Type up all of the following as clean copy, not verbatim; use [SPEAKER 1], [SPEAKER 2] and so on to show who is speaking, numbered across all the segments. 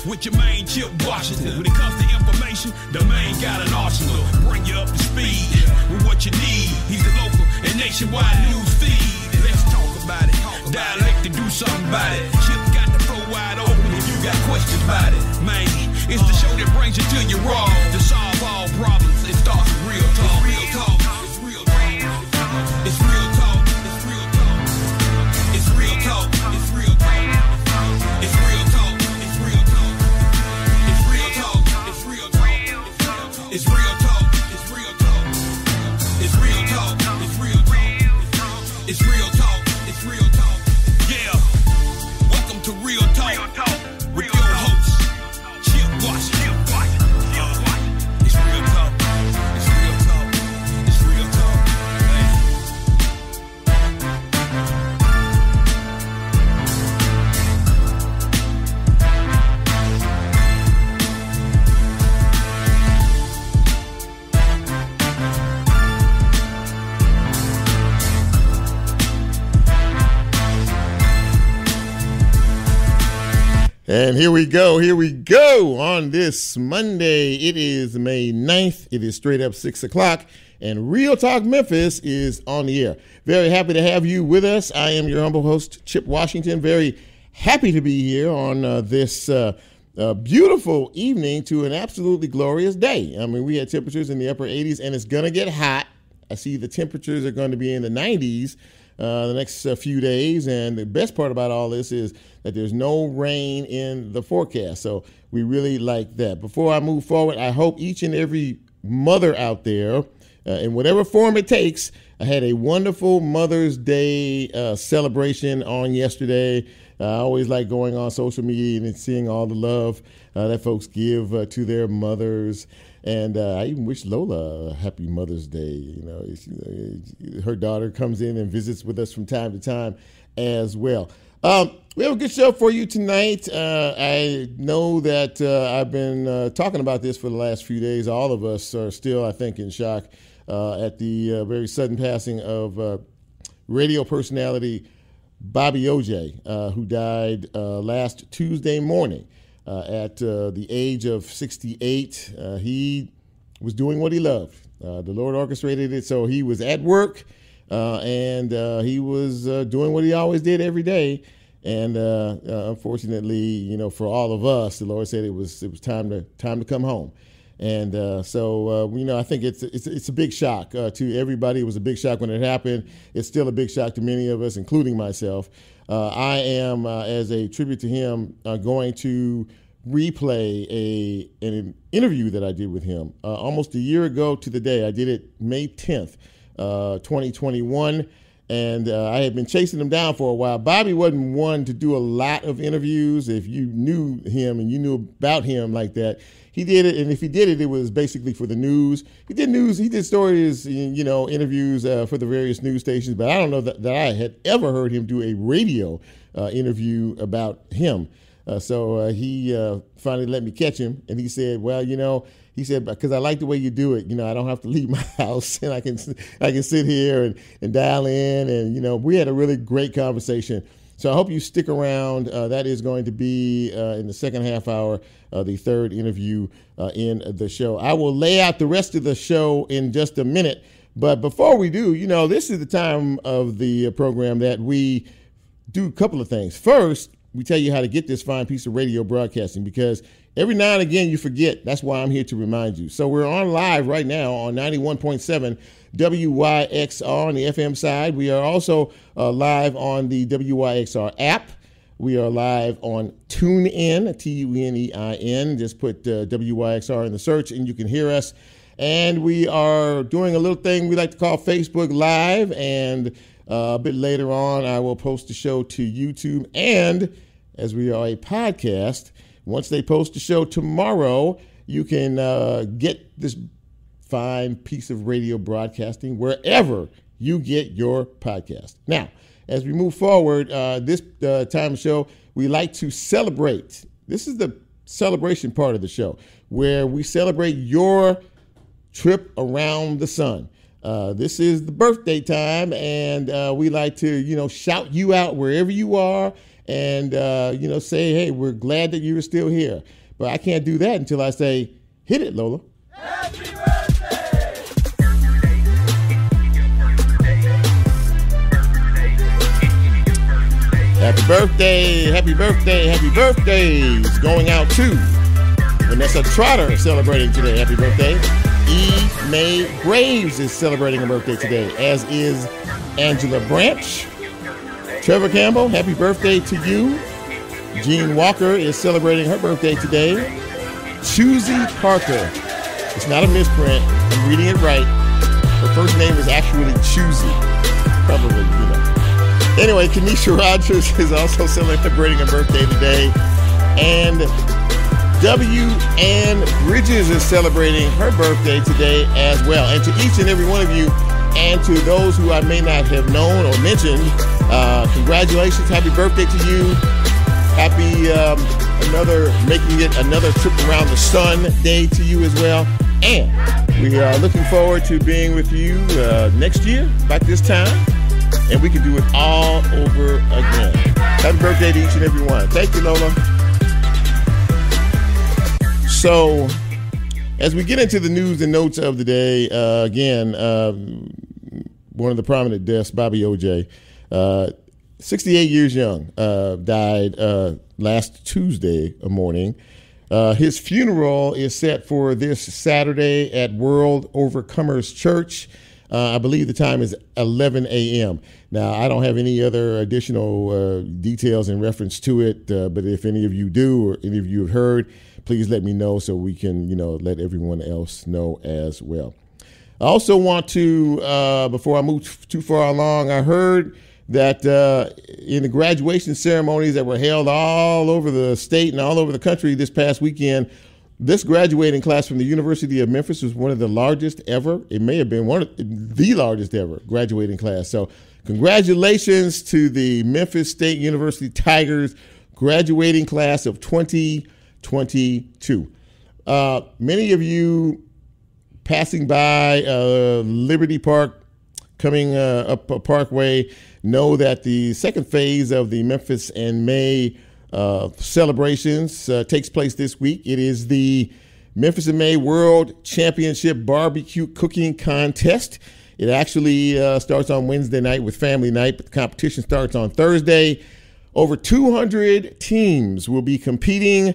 [SPEAKER 1] with your main Chip Washington. When it comes to information, the main got an arsenal. Bring you up to speed with what you need. He's the local and nationwide news feed. Let's talk about it. Dialect to do something about it. Chip got the flow wide open if you got questions about it. Man, it's the show that brings you to your raw. To solve all problems, it starts with real talk. Real talk. It's real talk. It's real talk. It's real talk. It's real talk. It's real talk. It's real talk. It's real talk. It's real talk. It's real talk. It's real talk. It's real talk. It's real talk. It's real talk. It's real talk. It's real talk. Yeah. Welcome to Real Talk with your host, Chip Washington. It's real talk. It's real talk. It's real talk.
[SPEAKER 2] And here we go on this Monday. It is May 9th. It is straight up 6 o'clock, and Real Talk Memphis is on the air. Very happy to have you with us. I am your humble host, Chip Washington. Very happy to be here on this beautiful evening to an absolutely glorious day. I mean, we had temperatures in the upper 80s, and it's going to get hot. I see the temperatures are going to be in the 90s the next few days, and the best part about all this is that there's no rain in the forecast, so we really like that. Before I move forward, I hope each and every mother out there, in whatever form it takes, I had a wonderful Mother's Day celebration on yesterday. I always like going on social media and seeing all the love that folks give to their mothers. And I even wish Lola a happy Mother's Day. You know, her daughter comes in and visits with us from time to time as well. We have a good show for you tonight. I know that I've been talking about this for the last few days. All of us are still, I think, in shock at the very sudden passing of radio personality Bobby OJ, who died last Tuesday morning. At the age of 68, he was doing what he loved. The Lord orchestrated it, so he was at work, and he was doing what he always did every day. And unfortunately, you know, for all of us, the Lord said it was time to come home. And so you know, I think it's a big shock to everybody. It was a big shock when it happened. It's still a big shock to many of us, including myself. I am, as a tribute to him, going to replay an interview that I did with him almost a year ago to the day. I did it May 10th, 2021, and I had been chasing him down for a while. Bobby wasn't one to do a lot of interviews. If you knew him and you knew about him like that, he did it, and if he did it, it was basically for the news. He did news, he did stories, you know, interviews for the various news stations, but I don't know that I had ever heard him do a radio interview about him. So he finally let me catch him, and he said, well, you know, he said, because I like the way you do it, you know, I don't have to leave my house, and I can sit here and dial in, and, you know, we had a really great conversation. So I hope you stick around. That is going to be in the second half hour, the third interview in the show. I will lay out the rest of the show in just a minute. But before we do, you know, this is the time of the program that we do a couple of things. First, we tell you how to get this fine piece of radio broadcasting, because every now and again you forget. That's why I'm here to remind you. So we're on live right now on 91.7 WYXR on the FM side. We are also live on the WYXR app. We are live on TuneIn, TUNEIN. Just put WYXR in the search and you can hear us. And we are doing a little thing we like to call Facebook Live. And a bit later on, I will post the show to YouTube. And as we are a podcast, once they post the show tomorrow, you can get this fine piece of radio broadcasting wherever you get your podcast. Now, as we move forward, this time of show, we like to celebrate. This is the celebration part of the show, where we celebrate your trip around the sun. This is the birthday time, and we like to, you know, shout you out wherever you are and, say, hey, we're glad that you're still here. But I can't do that until I say, hit it, Lola.
[SPEAKER 1] Happy birthday!
[SPEAKER 2] Happy birthday, happy birthday, happy birthdays going out to Vanessa Trotter celebrating today. Happy birthday. E. May Graves is celebrating her birthday today, as is Angela Branch. Trevor Campbell, happy birthday to you. Jean Walker is celebrating her birthday today. Chusey Parker. It's not a misprint. I'm reading it right. Her first name is actually Chusey. Probably, Anyway, Kenesha Rogers is also celebrating her birthday today. And W.Ann Bridges is celebrating her birthday today as well. And to each and every one of you, and to those who I may not have known or mentioned, congratulations. Happy birthday to you. Happy making it another trip around the sun day to you as well. And we are looking forward to being with you next year, about this time. And we can do it all over again. Happy birthday to each and every one. Thank you, Lola. So, as we get into the news and notes of the day, again, one of the prominent deaths, Bobby O.J., 68 years young, died last Tuesday morning. His funeral is set for this Saturday at World Overcomers Church. I believe the time is 11 a.m. Now, I don't have any other additional details in reference to it, but if any of you do or any of you have heard, please let me know so we can, let everyone else know as well. I also want to, before I move too far along, I heard that in the graduation ceremonies that were held all over the state and all over the country this past weekend, this graduating class from the University of Memphis was one of the largest ever. It may have been one of the largest ever graduating class. So congratulations to the Memphis State University Tigers graduating class of 2022. Many of you passing by Liberty Park, coming up Parkway, know that the second phase of the Memphis and May celebrations takes place this week. It is the Memphis and May World Championship Barbecue Cooking Contest. It actually starts on Wednesday night with family night, but the competition starts on Thursday. Over 200 teams will be competing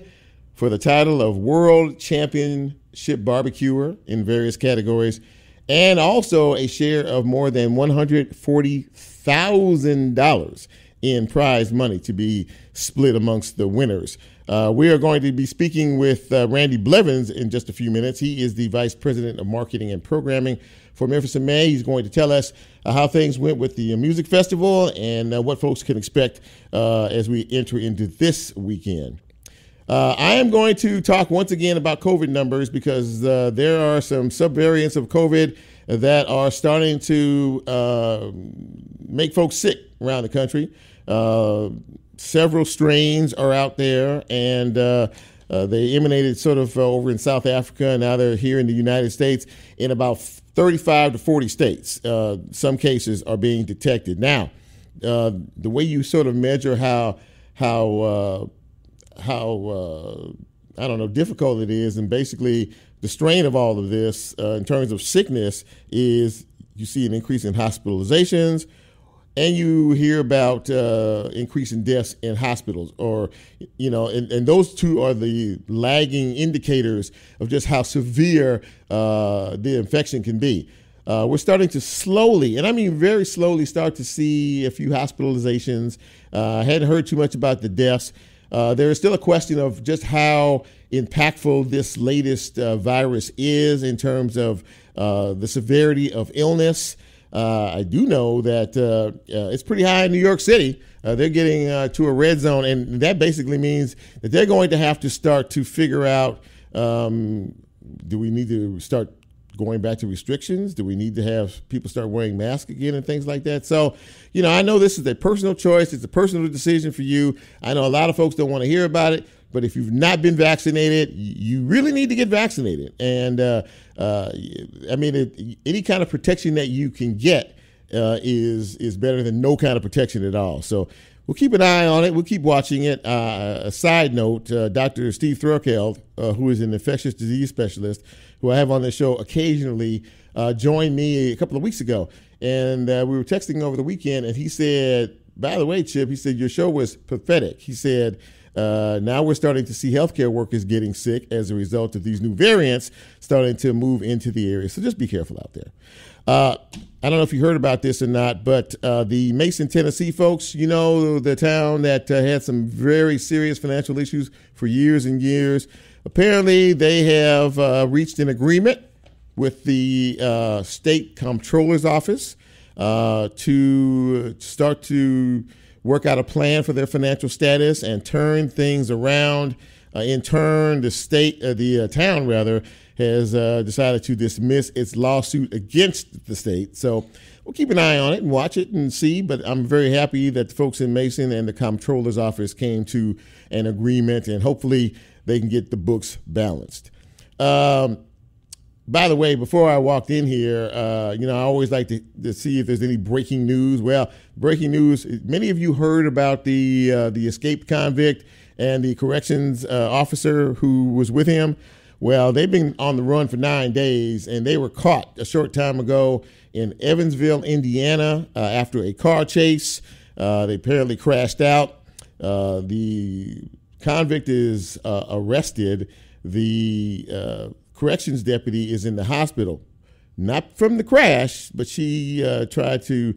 [SPEAKER 2] for the title of World Championship Barbecuer in various categories, and also a share of more than $140,000 in prize money to be split amongst the winners. We are going to be speaking with Randy Blevins in just a few minutes. He is the Vice President of Marketing and Programming for Memphis and May. He's going to tell us how things went with the music festival and what folks can expect as we enter into this weekend. I am going to talk once again about COVID numbers because there are some subvariants of COVID that are starting to make folks sick around the country. Several strains are out there, and they emanated sort of over in South Africa, and now they're here in the United States in about 35 to 40 states. Some cases are being detected. Now, the way you sort of measure how difficult it is, and basically the strain of all of this in terms of sickness is you see an increase in hospitalizations, and you hear about increase in deaths in hospitals, and those two are the lagging indicators of just how severe the infection can be. We're starting to slowly, and I mean very slowly, start to see a few hospitalizations. I hadn't heard too much about the deaths. There is still a question of just how impactful this latest virus is in terms of the severity of illness. I do know that it's pretty high in New York City. They're getting to a red zone, and that basically means that they're going to have to start to figure out, do we need to start going back to restrictions? Do we need to have people start wearing masks again and things like that? So, I know this is a personal choice. It's a personal decision for you. I know a lot of folks don't want to hear about it, but if you've not been vaccinated, you really need to get vaccinated. And any kind of protection that you can get is better than no kind of protection at all. So we'll keep an eye on it. We'll keep watching it. A side note, Dr. Steve Thurkeld, who is an infectious disease specialist, who I have on the show occasionally, joined me a couple of weeks ago. And we were texting over the weekend, and he said, by the way, Chip, he said, your show was pathetic. He said, now we're starting to see healthcare workers getting sick as a result of these new variants starting to move into the area. So just be careful out there. I don't know if you heard about this or not, but the Mason, Tennessee folks, you know, the town that had some very serious financial issues for years and years. Apparently, they have reached an agreement with the state comptroller's office to start to work out a plan for their financial status and turn things around. In turn, the town has decided to dismiss its lawsuit against the state. So we'll keep an eye on it and watch it and see. But I'm very happy that the folks in Mason and the comptroller's office came to an agreement, and hopefully they can get the books balanced. By the way, before I walked in here, I always like to see if there's any breaking news. Well, breaking news, many of you heard about the escaped convict and the corrections officer who was with him. Well, they've been on the run for 9 days, and they were caught a short time ago in Evansville, Indiana, after a car chase. They apparently crashed out. The convict is arrested. The corrections deputy is in the hospital, not from the crash, but she tried to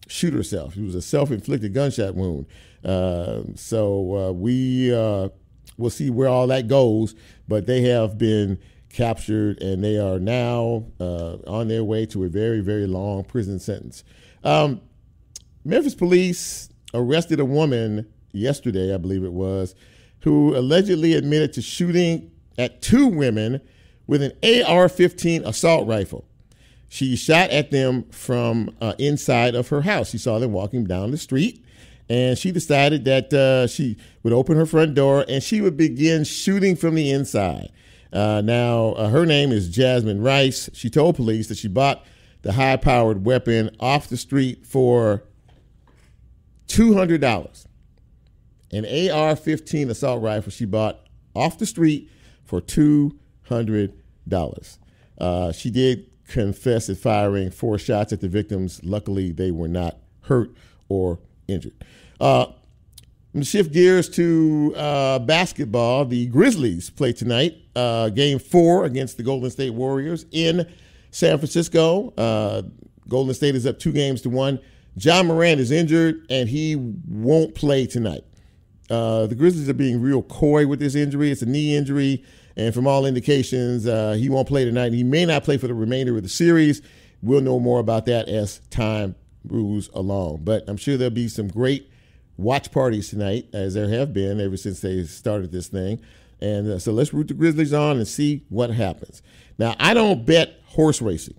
[SPEAKER 2] shoot herself. It was a self-inflicted gunshot wound. So we'll see where all that goes, but they have been captured, and they are now on their way to a very, very long prison sentence. Memphis police arrested a woman yesterday, I believe it was, who allegedly admitted to shooting at 2 women with an AR-15 assault rifle. She shot at them from inside of her house. She saw them walking down the street, and she decided that she would open her front door and she would begin shooting from the inside. Now, her name is Jasmine Rice. She told police that she bought the high-powered weapon off the street for $200. An AR-15 assault rifle she bought off the street for $200. She did confess at firing 4 shots at the victims. Luckily, they were not hurt or injured. I'm going to shift gears to basketball. The Grizzlies play tonight, Game 4 against the Golden State Warriors in San Francisco. Golden State is up 2-1. John Morant is injured, and he won't play tonight. The Grizzlies are being real coy with this injury. It's a knee injury, and from all indications, he won't play tonight. He may not play for the remainder of the series. We'll know more about that as time moves along. But I'm sure there'll be some great watch parties tonight, as there have been ever since they started this thing. And so let's root the Grizzlies on and see what happens. Now, I don't bet horse racing.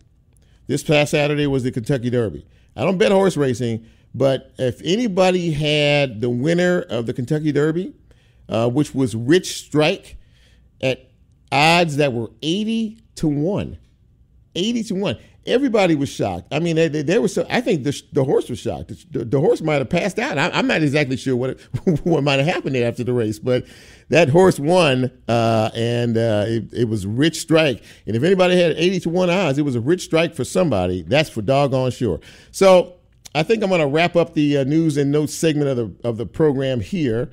[SPEAKER 2] This past Saturday was the Kentucky Derby. I don't bet horse racing, but if anybody had the winner of the Kentucky Derby, which was Rich Strike, at odds that were 80-1. 80-1. Everybody was shocked. I mean, they were so. I think the horse was shocked. The horse might have passed out. I'm not exactly sure what might have happened there after the race, but that horse won, and it was Rich Strike. And if anybody had 80-1 odds, it was a Rich Strike for somebody. That's for doggone sure. So I think I'm going to wrap up the news and notes segment of the program here.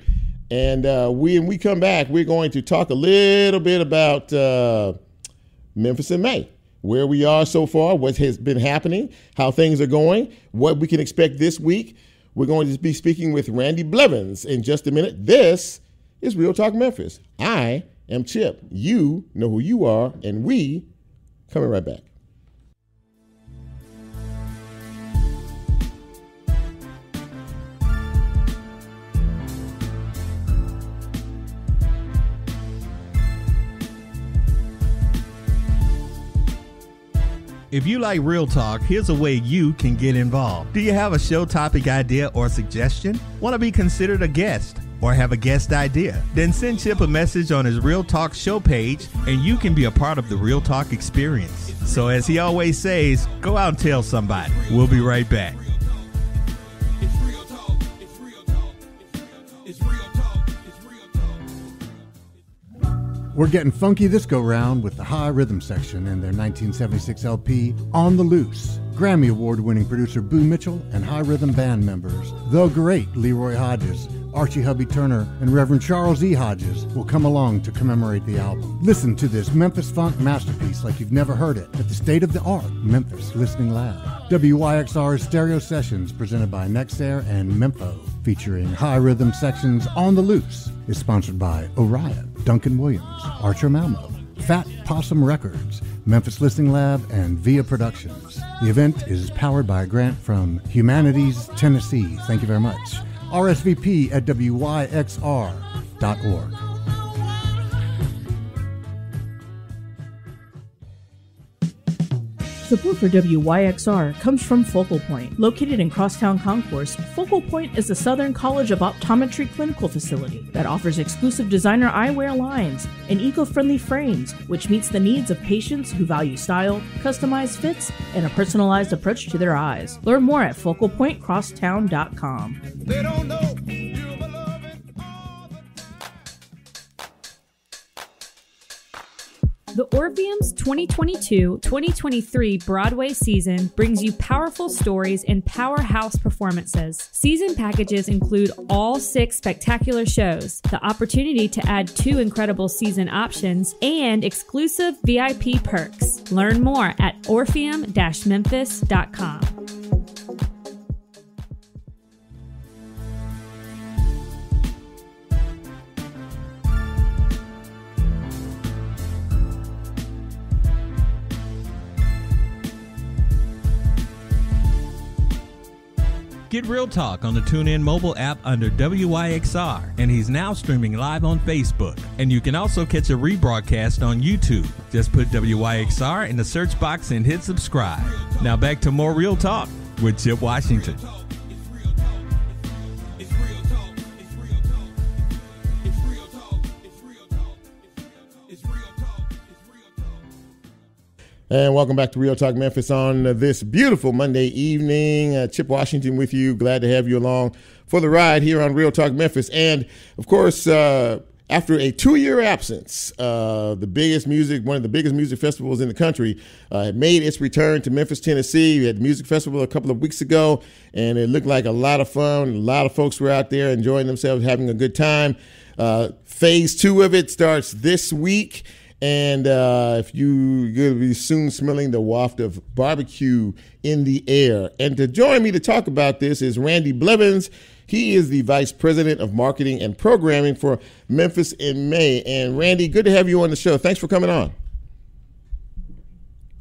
[SPEAKER 2] And when we come back, we're going to talk a little bit about Memphis in May, where we are so far, what has been happening, how things are going, what we can expect this week. We're going to be speaking with Randy Blevins in just a minute. This is Real Talk Memphis. I am Chip. You know who you are, and we coming right back.
[SPEAKER 3] If you like Real Talk, here's a way you can get involved. Do you have a show topic idea or suggestion? Want to be considered a guest or have a guest idea? Then send Chip a message on his Real Talk show page and you can be a part of the Real Talk experience. So as he always says, go out and tell somebody. We'll be right back.
[SPEAKER 4] We're getting funky this go-round with the High Rhythm section and their 1976 LP, On the Loose. Grammy Award-winning producer Boo Mitchell and High Rhythm band members, the great Leroy Hodges, Archie Hubby Turner, and Reverend Charles E. Hodges will come along to commemorate the album. Listen to this Memphis funk masterpiece like you've never heard it at the state-of-the-art Memphis Listening Lab. WYXR's Stereo Sessions presented by Nexair and Mempho, featuring High Rhythm sections On the Loose, is sponsored by Orion, Duncan Williams, Archer Malmo, Fat Possum Records, Memphis Listening Lab, and Via Productions. The event is powered by a grant from Humanities Tennessee. Thank you very much. RSVP at WYXR.org.
[SPEAKER 5] Support for WYXR comes from Focal Point. Located in Crosstown Concourse, Focal Point is the Southern College of Optometry clinical facility that offers exclusive designer eyewear lines and eco-friendly frames, which meets the needs of patients who value style, customized fits, and a personalized approach to their eyes. Learn more at focalpointcrosstown.com.
[SPEAKER 1] They don't know.
[SPEAKER 6] The Orpheum's 2022-2023 Broadway season brings you powerful stories and powerhouse performances. Season packages include all 6 spectacular shows, the opportunity to add 2 incredible season options, and exclusive VIP perks. Learn more at orpheum-memphis.com.
[SPEAKER 3] Get Real Talk on the TuneIn mobile app under WYXR, and he's now streaming live on Facebook. And you can also catch a rebroadcast on YouTube. Just put WYXR in the search box and hit subscribe. Now back to more Real Talk with Chip Washington.
[SPEAKER 2] And welcome back to Real Talk Memphis on this beautiful Monday evening. Chip Washington with you. Glad to have you along for the ride here on Real Talk Memphis. And, of course, after a 2-year absence, one of the biggest music festivals in the country had made its return to Memphis, Tennessee. We had the music festival a couple of weeks ago, and it looked like a lot of fun. A lot of folks were out there enjoying themselves, having a good Phase 2 of it starts this week. And if you're going to be soon smelling the waft of barbecue in the air. And to join me to talk about this is Randy Blevins. He is the Vice President of Marketing and Programming for Memphis in May. And Randy, good to have you on the show. Thanks for coming on.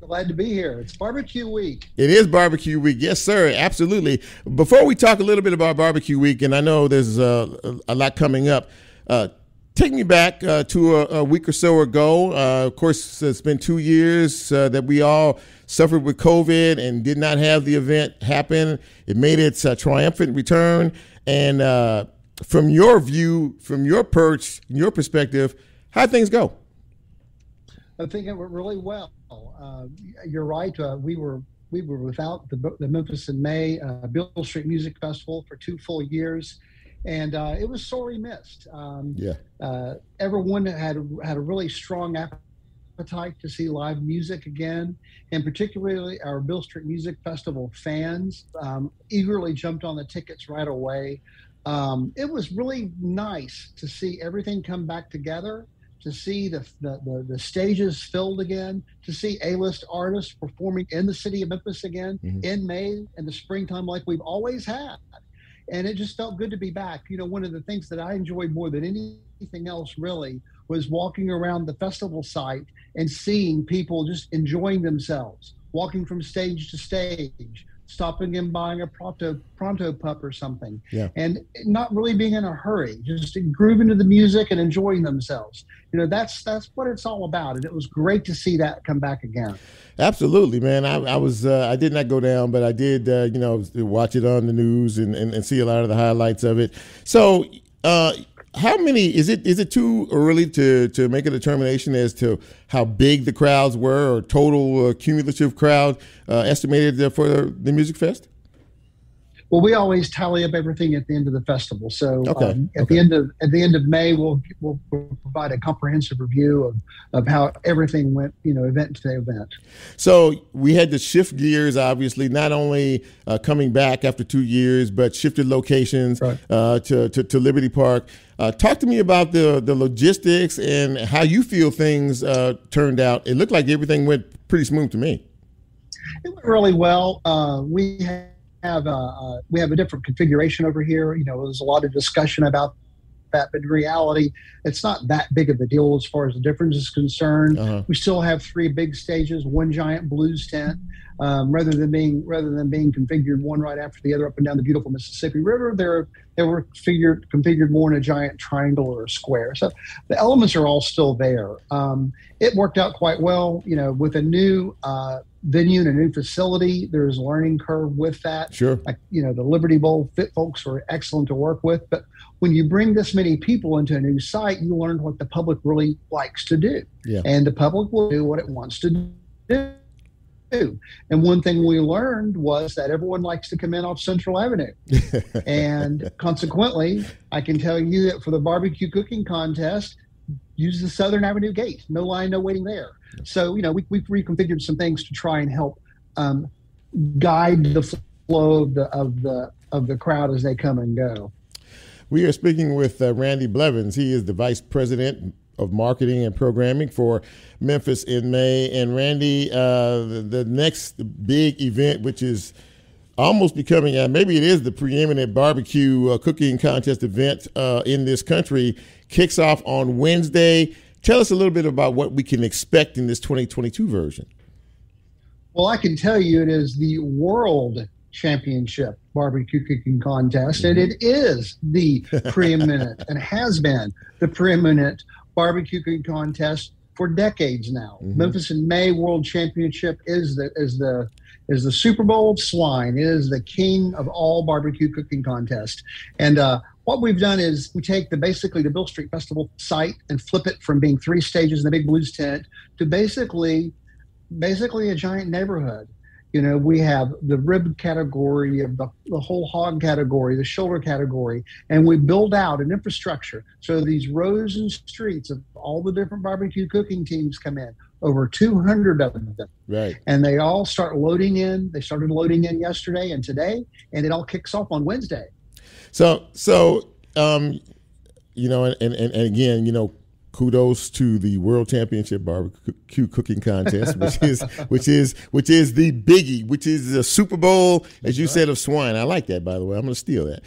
[SPEAKER 7] Glad to be here. It's barbecue week.
[SPEAKER 2] It is barbecue week. Yes, sir. Absolutely. Before we talk a little bit about barbecue week, and I know there's a lot coming up, take me back to a week or so ago. Of course, it's been 2 years that we all suffered with COVID and did not have the event happen. It made its triumphant return. And from your view, from your perch, your perspective, how'd things go?
[SPEAKER 7] I think it went really well. You're right. We were without the Memphis in May Beale Street Music Festival for 2 full years. And it was sorely missed. Everyone had a really strong appetite to see live music again, and particularly our Beale Street Music Festival fans eagerly jumped on the tickets right away. It was really nice to see everything come back together, to see the stages filled again, to see A-list artists performing in the city of Memphis again in May and the springtime like we've always had. And it just felt good to be back. You know, one of the things that I enjoyed more than anything else really was walking around the festival site and seeing people just enjoying themselves, walking from stage to stage, stopping and buying a pronto pup or something, and not really being in a hurry, just grooving to the music and enjoying themselves. You know, that's what it's all about. And it was great to see that come back again.
[SPEAKER 2] Absolutely, man. I did not go down, but I did, watch it on the news and see a lot of the highlights of it. So, how many is it too early to make a determination as to how big the crowds were, or total cumulative crowd estimated for the Music Fest?
[SPEAKER 7] Well, we always tally up everything at the end of the festival. So at the end of May, we'll provide a comprehensive review of how everything went, event to event. So
[SPEAKER 2] we had to shift gears, obviously, not only coming back after 2 years, but shifted locations to Liberty Park. Talk to me about the logistics and how you feel things turned out. It looked like everything went pretty smooth to me.
[SPEAKER 7] It went really well. We have a different configuration over here. There's a lot of discussion about that, but in reality, it's not that big of a deal as far as the difference is concerned. We still have 3 big stages, 1 giant blues tent, rather than being configured one right after the other up and down the beautiful Mississippi River. They were configured more in a giant triangle or a square. So the elements are all still there. It worked out quite well. With a new venue and a new facility, there's a learning curve with that.
[SPEAKER 2] Sure.
[SPEAKER 7] The Liberty Bowl Fit folks were excellent to work with, but when you bring this many people into a new site, you learn what the public really likes to do. Yeah. And the public will do what it wants to do. And one thing we learned was that everyone likes to come in off Central Avenue. And consequently, I can tell you that for the barbecue cooking contest, use the Southern Avenue gate. No line, no waiting there. So, we've reconfigured some things to try and help guide the flow of the crowd as they come and go.
[SPEAKER 2] We are speaking with Randy Blevins. He is the Vice President of Marketing and Programming for Memphis in May. And Randy, the next big event, which is almost becoming, maybe it is the preeminent barbecue cooking contest event in this country, kicks off on Wednesday. Tell us a little bit about what we can expect in this 2022 version.
[SPEAKER 7] Well, I can tell you it is the World Championship Barbecue Cooking Contest, and it is the preeminent and has been the preeminent barbecue cooking contest for decades now. Memphis in May World Championship is the Super Bowl of swine. It is the king of all barbecue cooking contests. And what we've done is we take basically the Bill Street Festival site and flip it from being 3 stages in the big blues tent to basically a giant neighborhood. We have the rib category, of the whole hog category, the shoulder category, and we build out an infrastructure. So these rows and streets of all the different barbecue cooking teams come in, over 200 of them.
[SPEAKER 2] Right.
[SPEAKER 7] And they all start loading in. They started loading in yesterday and today, and it all kicks off on Wednesday. So and again, kudos to the World Championship Barbecue Cooking Contest, which is the biggie, which is the Super Bowl, as you said, of swine. I like that, by the way. I'm going to steal that.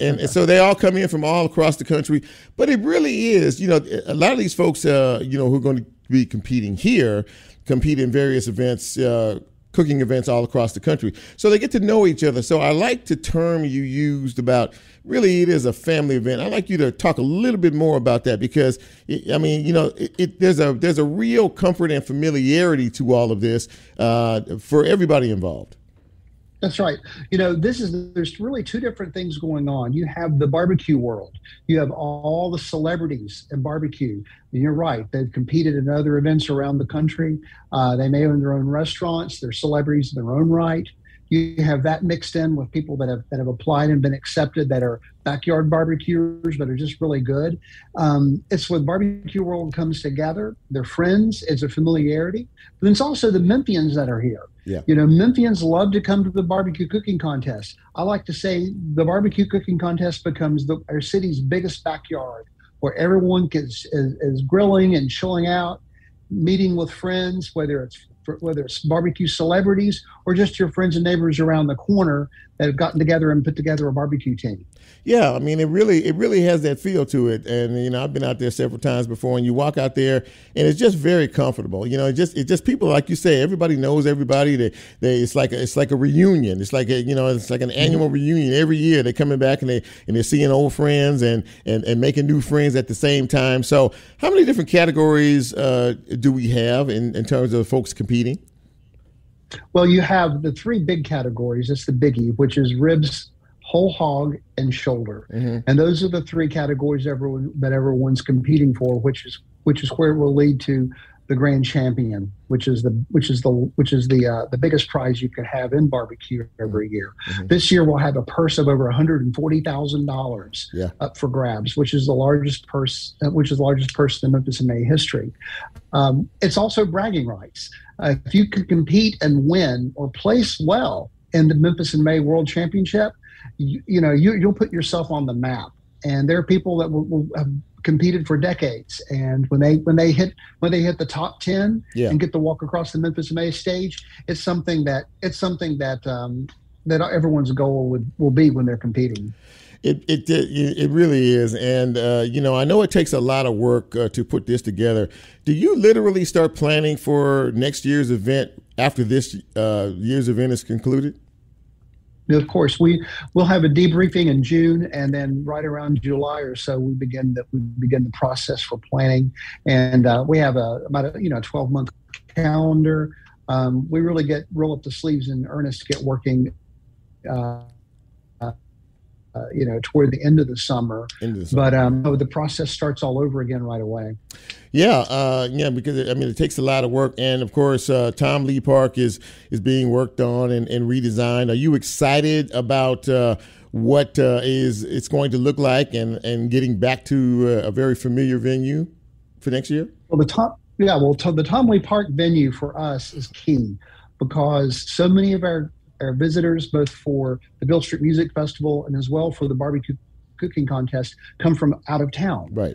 [SPEAKER 7] And so they all come in from all across the country. But it really is, a lot of these folks, who are going to be competing here, compete in various events, cooking events all across the country. So they get to know each other. So I like the term you used about really it is a family event. I'd like you to talk a little bit more about that because, there's a real comfort and familiarity to all of this for everybody involved. That's right. There's really 2 different things going on. You have the barbecue world. You have all the celebrities in barbecue. And you're right. They've competed in other events around the country. They may own their own restaurants. They're celebrities in their own right. You have that mixed in with people that have applied and been accepted that are backyard barbecuers that are just really good. It's when barbecue world comes together. They're friends. It's a familiarity. But it's also the Memphians that are here.
[SPEAKER 2] Yeah.
[SPEAKER 7] Memphians love to come to the barbecue cooking contest. I like to say the barbecue cooking contest becomes our city's biggest backyard where everyone is grilling and chilling out, meeting with friends, whether it's barbecue celebrities or just your friends and neighbors around the corner that have gotten together and put together a barbecue team.
[SPEAKER 2] Yeah, I mean, it really has that feel to it. And, I've been out there several times before, and you walk out there, and it's just very comfortable. It's just people, like you say, everybody knows everybody. It's like a reunion. It's like it's like an annual reunion every year. They're coming back, and they're seeing old friends and making new friends at the same time. So how many different categories do we have in terms of folks competing?
[SPEAKER 7] Well, you have the 3 big categories. It's the biggie, which is ribs, whole hog, and shoulder. And those are the 3 categories that everyone's competing for, which is where it will lead to the grand champion, which is the biggest prize you could have in barbecue every year. Mm-hmm. This year we'll have a purse of over $140,000 up for grabs, which is the largest purse in Memphis in May history. It's also bragging rights. If you can compete and win or place well in the Memphis in May World Championship, you'll put yourself on the map. And there are people that will have competed for decades, and when they hit the top 10 and get to walk across the Memphis in May stage, it's something that everyone's goal will be when they're competing.
[SPEAKER 2] It really is, and I know it takes a lot of work to put this together. Do you literally start planning for next year's event after this year's event is concluded?
[SPEAKER 7] Of course, we'll have a debriefing in June, and then right around July or so, we begin the process for planning. And we have about a 12-month calendar. We really roll up the sleeves in earnest to get working. Toward the end of the summer. But the process starts all over again right away.
[SPEAKER 2] Yeah, because it takes a lot of work, and of course, Tom Lee Park is being worked on and redesigned. Are you excited about what it's going to look like, and getting back to a very familiar venue for next year?
[SPEAKER 7] Well, the Tom Lee Park venue for us is key, because so many of our visitors, both for the Beale Street Music Festival and as well for the barbecue cooking contest, come from out of town,
[SPEAKER 2] right?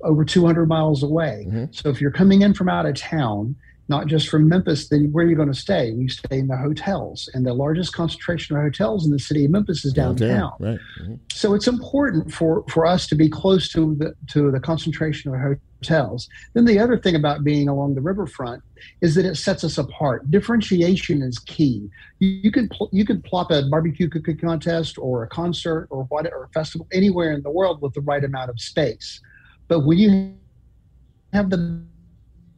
[SPEAKER 7] Over 200 miles away. Mm-hmm. So if you're coming in from out of town, not just from Memphis, then where are you going to stay? You stay in the hotels, and the largest concentration of hotels in the city of Memphis is downtown.
[SPEAKER 2] Right. Mm-hmm.
[SPEAKER 7] So it's important for us to be close to the concentration of hotels. Then the other thing about being along the riverfront is that it sets us apart. Differentiation is key. You can plop a barbecue cooking contest or a concert or a festival anywhere in the world with the right amount of space, but when you have the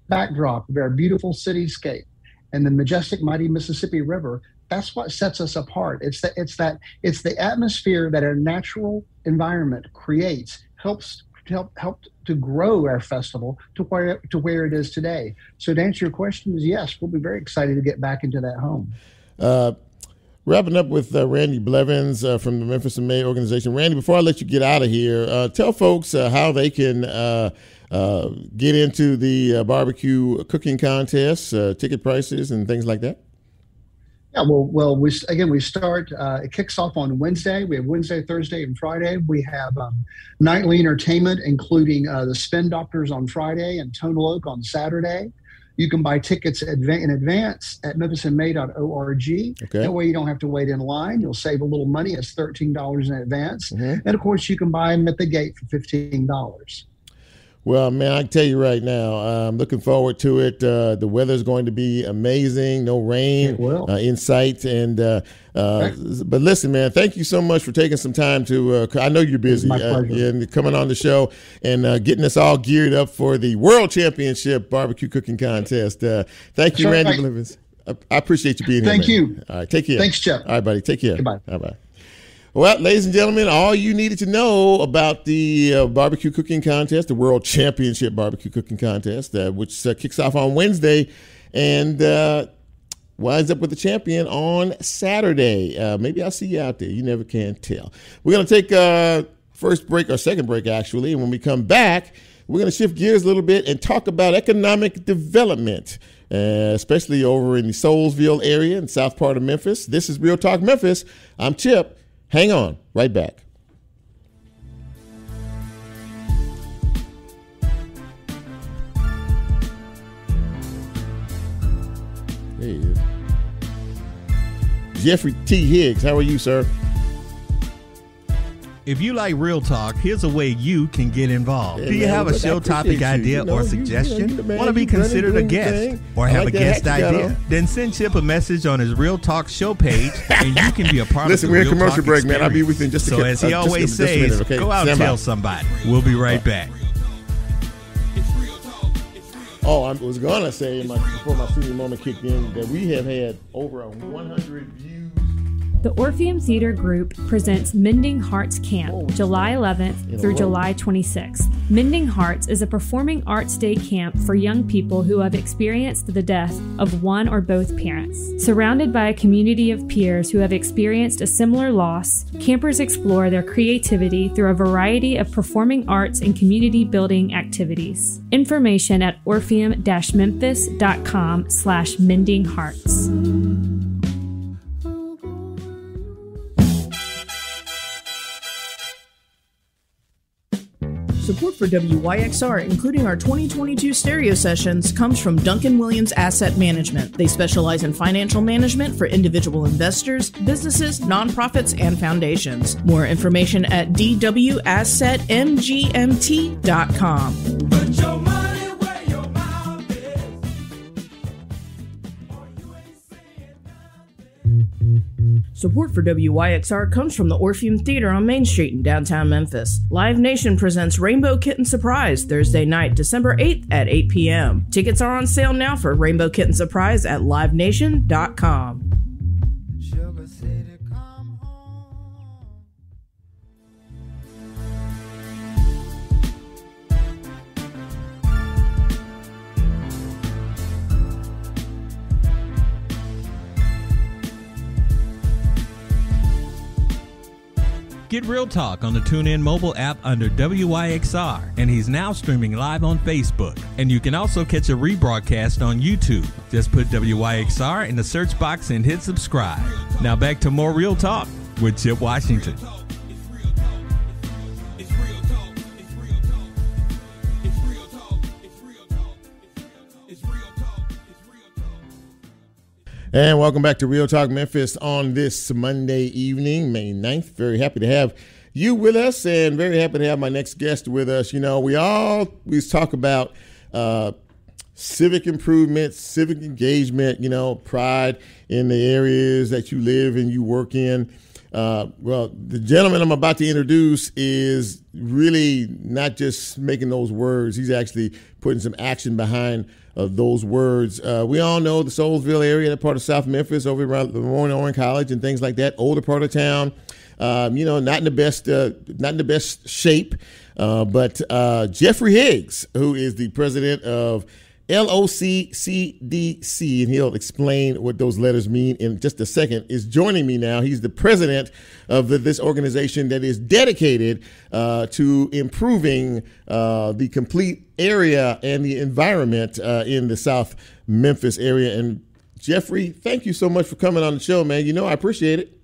[SPEAKER 7] backdrop of our beautiful cityscape and the majestic, mighty Mississippi River, that's what sets us apart. It's the atmosphere that our natural environment creates, helps to grow our festival to where it is today. So to answer your question is yes, we'll be very excited to get back into that home.
[SPEAKER 2] Wrapping up with Randy Blevins from the Memphis in May organization. Randy, before I let you get out of here, tell folks how they can get into the barbecue cooking contest, ticket prices, and things like that.
[SPEAKER 7] Yeah, well, we start. It kicks off on Wednesday. We have Wednesday, Thursday, and Friday. We have nightly entertainment, including the Spin Doctors on Friday and Tonal Oak on Saturday. You can buy tickets in advance at memphisinmay.org.
[SPEAKER 2] Okay.
[SPEAKER 7] That way you don't have to wait in line. You'll save a little money. It's $13 in advance. Mm-hmm. And, of course, you can buy them at the gate for $15.
[SPEAKER 2] Well, man, I can tell you right now, I'm looking forward to it. The weather's going to be amazing. No rain in sight. And but listen, man, thank you so much for taking some time to. I know you're busy.
[SPEAKER 7] My pleasure.
[SPEAKER 2] And coming on the show and getting us all geared up for the World Championship Barbecue Cooking Contest. Thank you, Randy Blevins. I appreciate you being here.
[SPEAKER 7] Thank you.
[SPEAKER 2] All right, take care.
[SPEAKER 7] Thanks, Jeff.
[SPEAKER 2] All right, buddy. Take care.
[SPEAKER 7] Goodbye.
[SPEAKER 2] Bye-bye. Well, ladies and gentlemen, all you needed to know about the barbecue cooking contest, the World Championship Barbecue Cooking Contest, which kicks off on Wednesday and winds up with the champion on Saturday. Maybe I'll see you out there. You never can tell. We're going to take second break, actually. And when we come back, we're going to shift gears a little bit and talk about economic development, especially over in the Soulsville area in south part of Memphis. This is Real Talk Memphis. I'm Chip. Hang on, right back. There he is. Jeffery T. Higgs, how are you, sir?
[SPEAKER 3] If you like real talk, here's a way you can get involved. Do you have a show topic idea or suggestion? Want to be considered a guest or have a guest idea? Then send Chip a message on his Real Talk show page, and you can be a part of the Real Talk experience. Listen, we're in commercial break, man.
[SPEAKER 2] I'll be with you in just a
[SPEAKER 3] So as he always says, okay? Go out and tell somebody. We'll be right back.
[SPEAKER 2] Oh, I was going to say before my senior moment kicked in that we have had over 100 views
[SPEAKER 6] The Orpheum Theater Group presents Mending Hearts Camp, July 11th through July 26th. Mending Hearts is a performing arts day camp for young people who have experienced the death of one or both parents. Surrounded by a community of peers who have experienced a similar loss, campers explore their creativity through a variety of performing arts and community building activities. Information at orpheum-memphis.com/mendinghearts.
[SPEAKER 5] Support for WYXR, including our 2022 stereo sessions, comes from Duncan Williams Asset Management. They specialize in financial management for individual investors, businesses, nonprofits, and foundations. More information at dwassetmgmt.com.
[SPEAKER 1] Put your money where your mouth is. Or you ain't saying nothing.
[SPEAKER 5] Support for WYXR comes from the Orpheum Theater on Main Street in downtown Memphis. Live Nation presents Rainbow Kitten Surprise Thursday night, December 8th at 8 p.m. Tickets are on sale now for Rainbow Kitten Surprise at livenation.com.
[SPEAKER 1] Sugar City, come home.
[SPEAKER 3] Get Real Talk on the TuneIn mobile app under WYXR, and he's now streaming live on Facebook. And you can also catch a rebroadcast on YouTube. Just put WYXR in the search box and hit subscribe. Now back to more Real Talk with Chip Washington.
[SPEAKER 2] And welcome back to Real Talk Memphis on this Monday evening, May 9th. Very happy to have you with us and very happy to have my next guest with us. You know, we always talk about civic improvement, civic engagement, you know, pride in the areas that you live and you work in. Well, the gentleman I'm about to introduce is really not just making those words. He's actually putting some action behind those words. We all know the Soulsville area, that part of South Memphis, over around Lemoyne College and things like that. Older part of town, you know, not in the best shape. But Jeffery Higgs, who is the president of LOCCDC, and he'll explain what those letters mean in just a second, is joining me now. He's the president of this organization that is dedicated to improving the complete area and the environment in the South Memphis area. And Jeffery, thank you so much for coming on the show, man. You know, I appreciate it.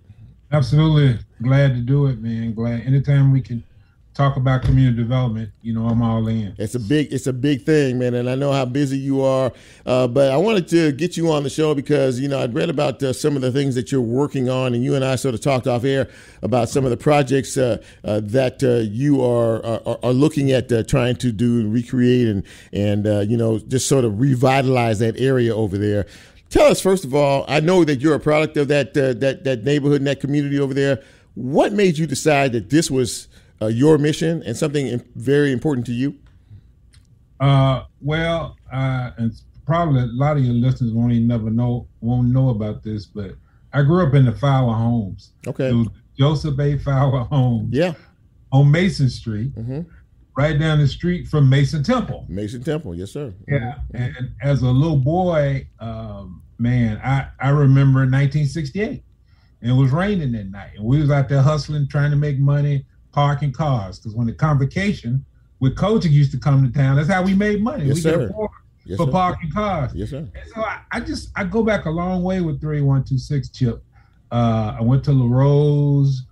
[SPEAKER 8] Absolutely. Glad to do it, man. Glad anytime we can talk about community development, you know, I'm all in.
[SPEAKER 2] It's a big thing, man, and I know how busy you are. But I wanted to get you on the show because, you know, I'd read about some of the things that you're working on, and you and I sort of talked off air about some of the projects that you are looking at trying to do and recreate and you know, just sort of revitalize that area over there. Tell us, first of all, I know that you're a product of that neighborhood and that community over there. What made you decide that this was your mission and something very important to you?
[SPEAKER 8] Well, and probably a lot of your listeners won't know about this, but I grew up in the Fowler homes.
[SPEAKER 2] Okay.
[SPEAKER 8] It was Joseph A. Fowler homes.
[SPEAKER 2] Yeah.
[SPEAKER 8] On Mason Street, right down the street from Mason Temple.
[SPEAKER 2] Mason Temple, yes, sir.
[SPEAKER 8] Yeah. And as a little boy, man, I remember 1968, and it was raining that night, and we was out there hustling, trying to make money, parking cars, because when the convocation with coaching used to come to town, that's how we made money.
[SPEAKER 2] Yes,
[SPEAKER 8] we
[SPEAKER 2] sir.
[SPEAKER 8] could afford
[SPEAKER 2] Yes,
[SPEAKER 8] for
[SPEAKER 2] sir.
[SPEAKER 8] parking cars.
[SPEAKER 2] Yes, sir.
[SPEAKER 8] And so I go back a long way with 3126 Chip. I went to La Rose,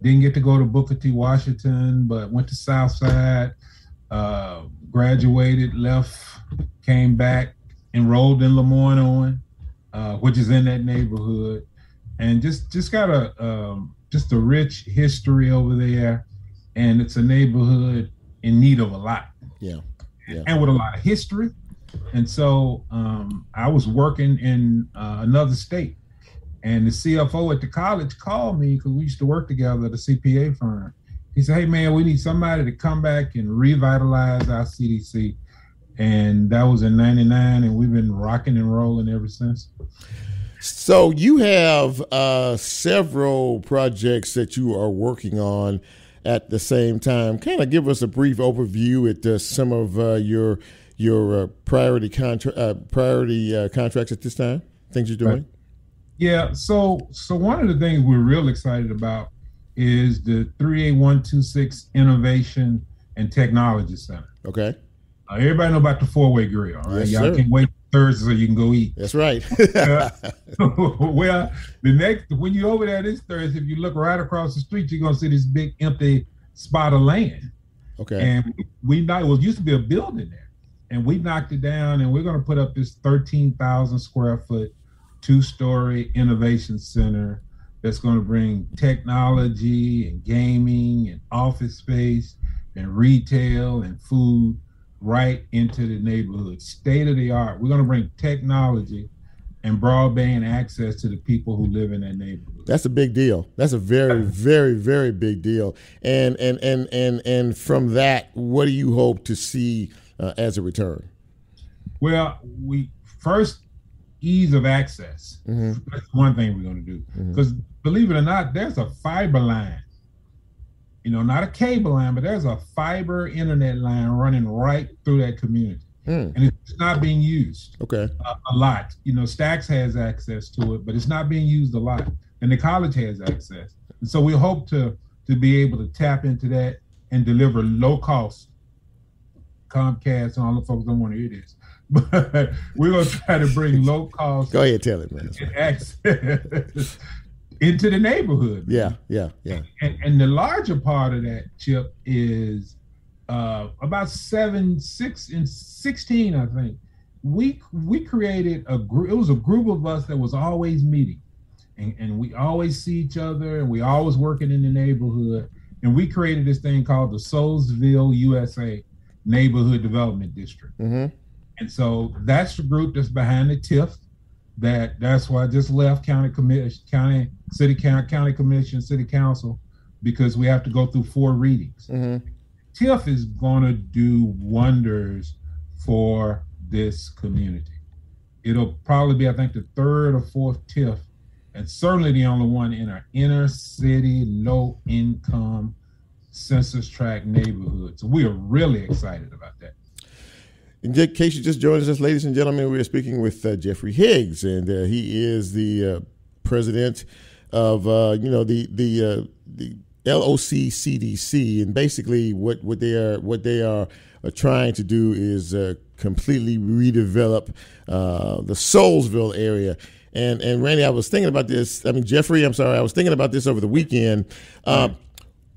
[SPEAKER 8] didn't get to go to Booker T. Washington, but went to Southside, graduated, left, came back, enrolled in Lemoyne, which is in that neighborhood, and just got a rich history over there, and it's a neighborhood in need of a lot.
[SPEAKER 2] Yeah.
[SPEAKER 8] And with a lot of history. And so I was working in another state, and the CFO at the college called me because we used to work together at a CPA firm. He said, "Hey man, we need somebody to come back and revitalize our CDC." And that was in '99, and we've been rocking and rolling ever since.
[SPEAKER 2] So you have several projects that you are working on at the same time. Kind of give us a brief overview at some of your priority contracts at this time. Things you're doing.
[SPEAKER 8] Right. Yeah. So one of the things we're real excited about is the 38126 Innovation and Technology Center.
[SPEAKER 2] Okay.
[SPEAKER 8] Everybody know about the four-way grill, right?
[SPEAKER 2] Yes,
[SPEAKER 8] Y'all
[SPEAKER 2] sir.
[SPEAKER 8] can't wait Thursday so you can go eat.
[SPEAKER 2] That's right.
[SPEAKER 8] Well, when you're over there this Thursday, if you look right across the street, you're gonna see this big empty spot of land.
[SPEAKER 2] Okay.
[SPEAKER 8] And it used to be a building there, and we knocked it down, and we're gonna put up this 13,000 square foot, 2-story innovation center that's gonna bring technology and gaming and office space and retail and food right into the neighborhood, state of the art. We're going to bring technology and broadband access to the people who live in that neighborhood.
[SPEAKER 2] That's a big deal. That's a very, very, very big deal. And from that, what do you hope to see as a return?
[SPEAKER 8] Well, we first ease of access. Mm-hmm. That's one thing we're going to do, because believe it or not, there's a fiber line. Not a cable line, but there's a fiber internet line running right through that community. And it's not being used a lot. Stacks has access to it, but it's not being used a lot. And the college has access. And so we hope to be able to tap into that and deliver low cost. Comcast and all the folks don't want to hear this, but we're going to try to bring low cost.
[SPEAKER 2] Go ahead, tell it, man.
[SPEAKER 8] Access into the neighborhood.
[SPEAKER 2] Yeah.
[SPEAKER 8] And the larger part of that, Chip, is about 16, I think. We created a group. It was a group of us that was always meeting, and we always see each other, and we always working in the neighborhood. And we created this thing called the Soulsville, USA Neighborhood Development District. And so that's the group that's behind the TIF. That's why I just left county commission, city council, because we have to go through 4 readings. TIF is going to do wonders for this community. It'll probably be, I think, the 3rd or 4th TIF, and certainly the only one in our inner city, low income, census tract neighborhood. So we are really excited about that.
[SPEAKER 2] In case you just joined us, ladies and gentlemen, we are speaking with Jeffery Higgs, and he is the president of the LOC-CDC, and basically what they are trying to do is completely redevelop the Soulsville area. And Randy, I was thinking about this. Jeffrey, I'm sorry, I was thinking about this over the weekend.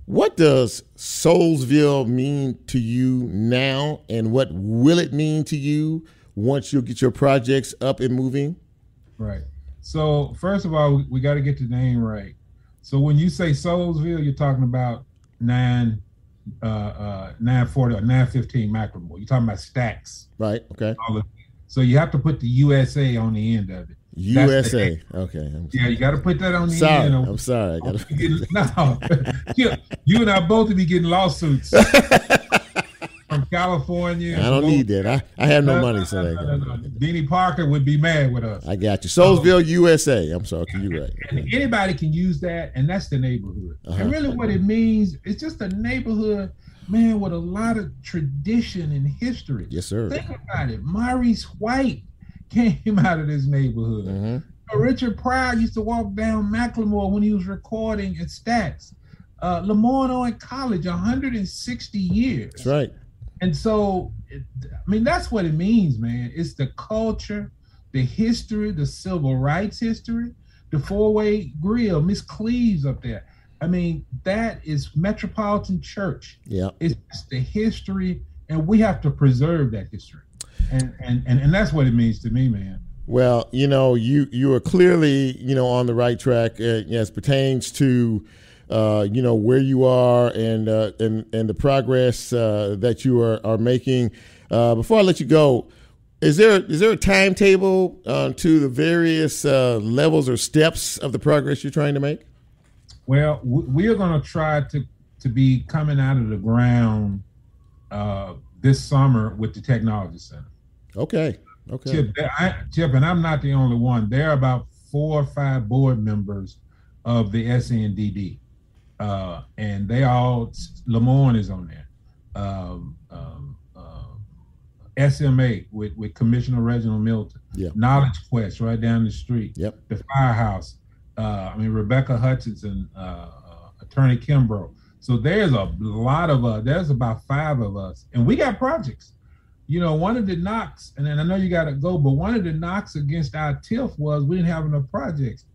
[SPEAKER 2] What does Soulsville mean to you now, and what will it mean to you once you get your projects up and moving?
[SPEAKER 8] Right. So first of all, we got to get the name right. So when you say Soulsville, you're talking about 940 or 915 Macromore. You're talking about stacks.
[SPEAKER 2] Right. Okay.
[SPEAKER 8] So you have to put the USA on the end of it.
[SPEAKER 2] USA. Okay.
[SPEAKER 8] Yeah, you got to put that on the
[SPEAKER 2] sorry.
[SPEAKER 8] end.
[SPEAKER 2] I'm sorry.
[SPEAKER 8] No, you and I both will be getting lawsuits from California.
[SPEAKER 2] I don't need that. I have no money, so
[SPEAKER 8] no. Beanie Parker would be mad with us.
[SPEAKER 2] I got you. Soulsville, USA. I'm sorry. You're right.
[SPEAKER 8] And anybody can use that, and that's the neighborhood. And really, what it means, it's just a neighborhood, man, with a lot of tradition and history.
[SPEAKER 2] Yes, sir.
[SPEAKER 8] Think about it. Maurice White came out of this neighborhood. Richard Pryor used to walk down Macklemore when he was recording at Stax. Lemoyne in college, 160 years.
[SPEAKER 2] That's right.
[SPEAKER 8] And so, that's what it means, man. It's the culture, the history, the civil rights history, the 4-way grill, Miss Cleaves up there. That is Metropolitan Church.
[SPEAKER 2] Yeah.
[SPEAKER 8] It's the history, and we have to preserve that history. And that's what it means to me, man.
[SPEAKER 2] Well, you are clearly, on the right track as pertains to, where you are and the progress that you are making. Before I let you go, is there a timetable to the various levels or steps of the progress you're trying to make?
[SPEAKER 8] Well, we are going to try to be coming out of the ground this summer with the Technology Center.
[SPEAKER 2] Okay.
[SPEAKER 8] Chip, and I'm not the only one. There are about 4 or 5 board members of the SNDD. And they all, Lamorne is on there. SMA with Commissioner Reginald Milton.
[SPEAKER 2] Yep.
[SPEAKER 8] Knowledge Quest right down the street.
[SPEAKER 2] Yep.
[SPEAKER 8] The Firehouse. Rebecca Hutchinson, Attorney Kimbrough. So there's a lot of there's about 5 of us, and we got projects. One of the knocks, and then I know you got to go, but one of the knocks against our TIF was we didn't have enough projects.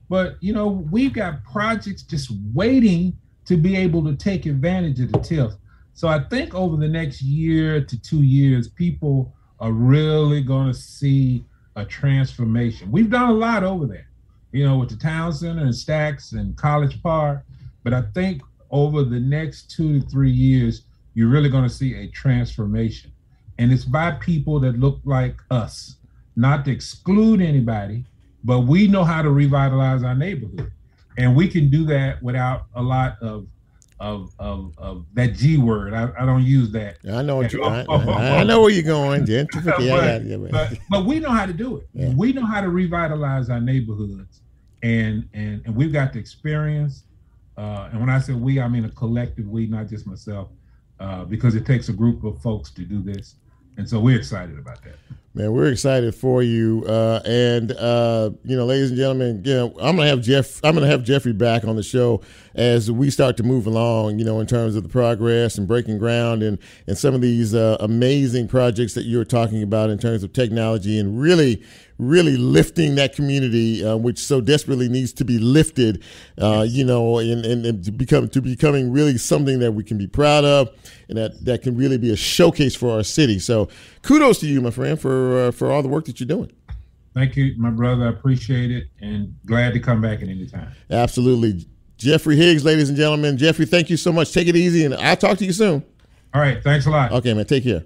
[SPEAKER 8] But, we've got projects just waiting to be able to take advantage of the TIF. So I think over the next year to 2 years, people are really going to see a transformation. We've done a lot over there, with the town center and Stacks and College Park. But I think over the next 2 to 3 years, you're really going to see a transformation. And it's by people that look like us, not to exclude anybody, but we know how to revitalize our neighborhood. And we can do that without a lot of that G word. I don't use that.
[SPEAKER 2] I know what I know where you're going. Gentrification.
[SPEAKER 8] But we know how to do it. Yeah. We know how to revitalize our neighborhoods, and we've got the experience. And when I say we, I mean a collective we, not just myself, because it takes a group of folks to do this. And so we're excited about that.
[SPEAKER 2] Man, we're excited for you. Ladies and gentlemen, I'm gonna have Jeffrey back on the show as we start to move along, in terms of the progress and breaking ground and some of these amazing projects that you're talking about in terms of technology and really lifting that community, which so desperately needs to be lifted, and to becoming really something that we can be proud of and that can really be a showcase for our city. So kudos to you, my friend, for all the work that you're doing.
[SPEAKER 8] Thank you, my brother. I appreciate it and glad to come back at any time.
[SPEAKER 2] Absolutely. Jeffrey Higgs, ladies and gentlemen. Jeffrey, thank you so much. Take it easy, and I'll talk to you soon.
[SPEAKER 8] All right. Thanks a lot.
[SPEAKER 2] Okay, man. Take care.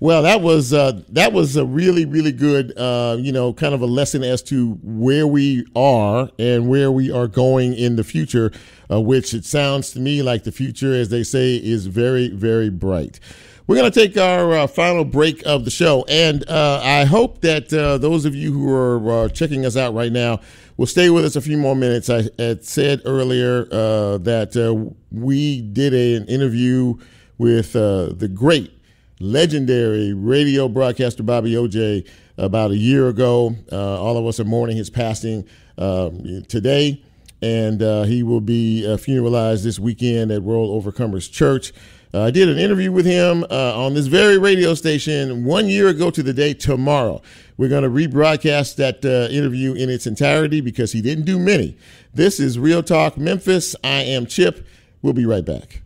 [SPEAKER 2] Well, that was a really, really good, kind of a lesson as to where we are and where we are going in the future, which it sounds to me like the future, as they say, is very, very bright. We're going to take our final break of the show, and I hope that those of you who are checking us out right now will stay with us a few more minutes. I had said earlier that we did an interview with the great, legendary radio broadcaster Bobby OJ about a year ago. All of us are mourning his passing today, and he will be funeralized this weekend at World Overcomers Church. I did an interview with him on this very radio station 1 year ago to the day tomorrow. We're going to rebroadcast that interview in its entirety because he didn't do many. This is Real Talk Memphis. I am Chip. We'll be right back.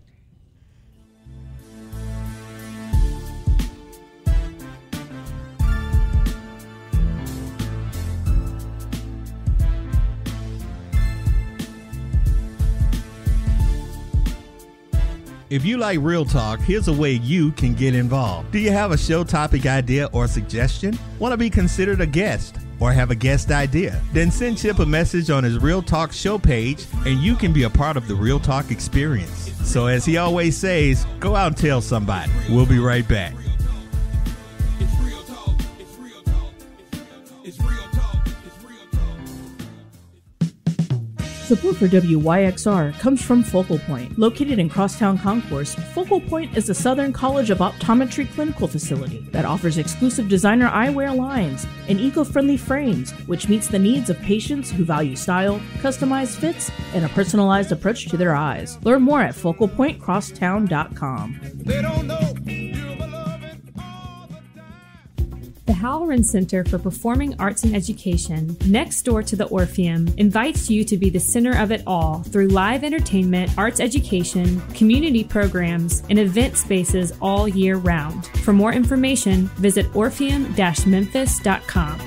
[SPEAKER 3] If you like Real Talk, here's a way you can get involved. Do you have a show topic idea or suggestion? Want to be considered a guest or have a guest idea? Then send Chip a message on his Real Talk show page and you can be a part of the Real Talk experience. So as he always says, go out and tell somebody. We'll be right back.
[SPEAKER 5] Support for WYXR comes from Focal Point. Located in Crosstown Concourse, Focal Point is the Southern College of Optometry clinical facility that offers exclusive designer eyewear lines and eco-friendly frames, which meets the needs of patients who value style, customized fits, and a personalized approach to their eyes. Learn more at focalpointcrosstown.com.
[SPEAKER 1] They don't know.
[SPEAKER 6] The Halloran Center for Performing Arts and Education, next door to the Orpheum, invites you to be the center of it all through live entertainment, arts education, community programs, and event spaces all year round. For more information, visit orpheum-memphis.com.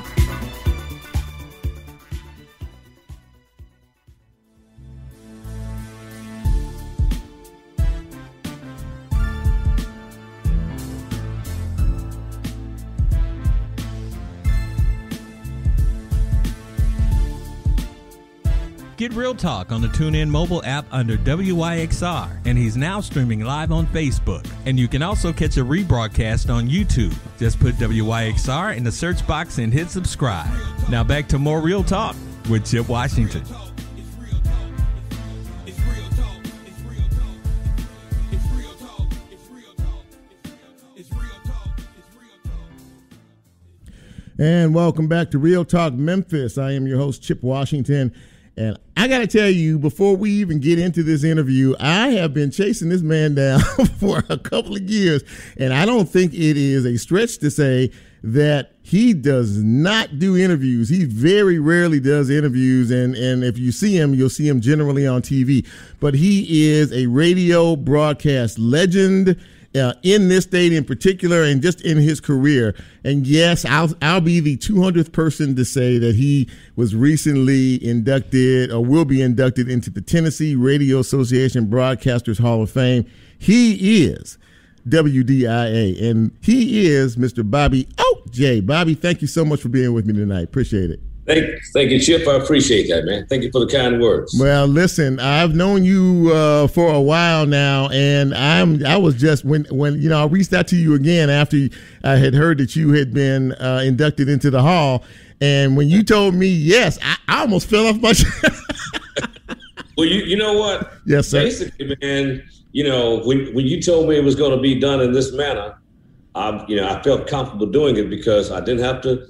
[SPEAKER 3] Get Real Talk on the TuneIn mobile app under WYXR, and he's now streaming live on Facebook. And you can also catch a rebroadcast on YouTube. Just put WYXR in the search box and hit subscribe. Now back to more Real Talk with Chip Washington.
[SPEAKER 2] And welcome back to Real Talk Memphis. I am your host, Chip Washington. And I got to tell you, before we even get into this interview, I have been chasing this man down for a couple of years. And I don't think it is a stretch to say that he does not do interviews. He very rarely does interviews. And if you see him, you'll see him generally on TV. But he is a radio broadcast legend in this state in particular, and just in his career. And yes, I'll be the 200th person to say that he was recently inducted, or will be inducted, into the Tennessee Radio Association Broadcasters Hall of Fame. He is WDIA, and he is Mr. Bobby O.J. Bobby, thank you so much for being with me tonight. Appreciate it.
[SPEAKER 9] Thank you, Chip. I appreciate that, man. Thank you for the kind words.
[SPEAKER 2] Well, listen, I've known you for a while now, and I was just when I reached out to you again after I had heard that you had been inducted into the hall, and when you told me yes, I almost fell off my chair.
[SPEAKER 9] Well, you know what?
[SPEAKER 2] Yes, sir.
[SPEAKER 9] Basically, man, when you told me it was going to be done in this manner, I felt comfortable doing it because I didn't have to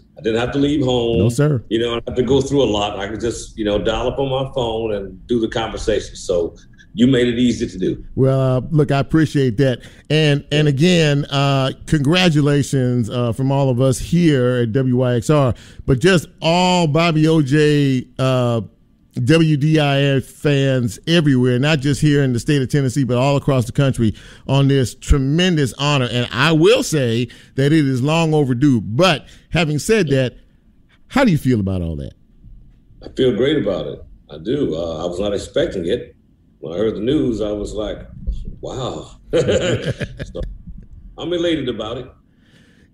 [SPEAKER 9] leave home.
[SPEAKER 2] No, sir.
[SPEAKER 9] I didn't have to go through a lot. I could just, dial up on my phone and do the conversation. So you made it easy to do.
[SPEAKER 2] Well, look, I appreciate that. And again, congratulations from all of us here at WYXR, but just all Bobby O.J. WDIF fans everywhere, not just here in the state of Tennessee, but all across the country, on this tremendous honor. And I will say that it is long overdue. But having said that, how do you feel about all that?
[SPEAKER 9] I feel great about it. I do. I was not expecting it. When I heard the news, I was like, wow. So I'm elated about it.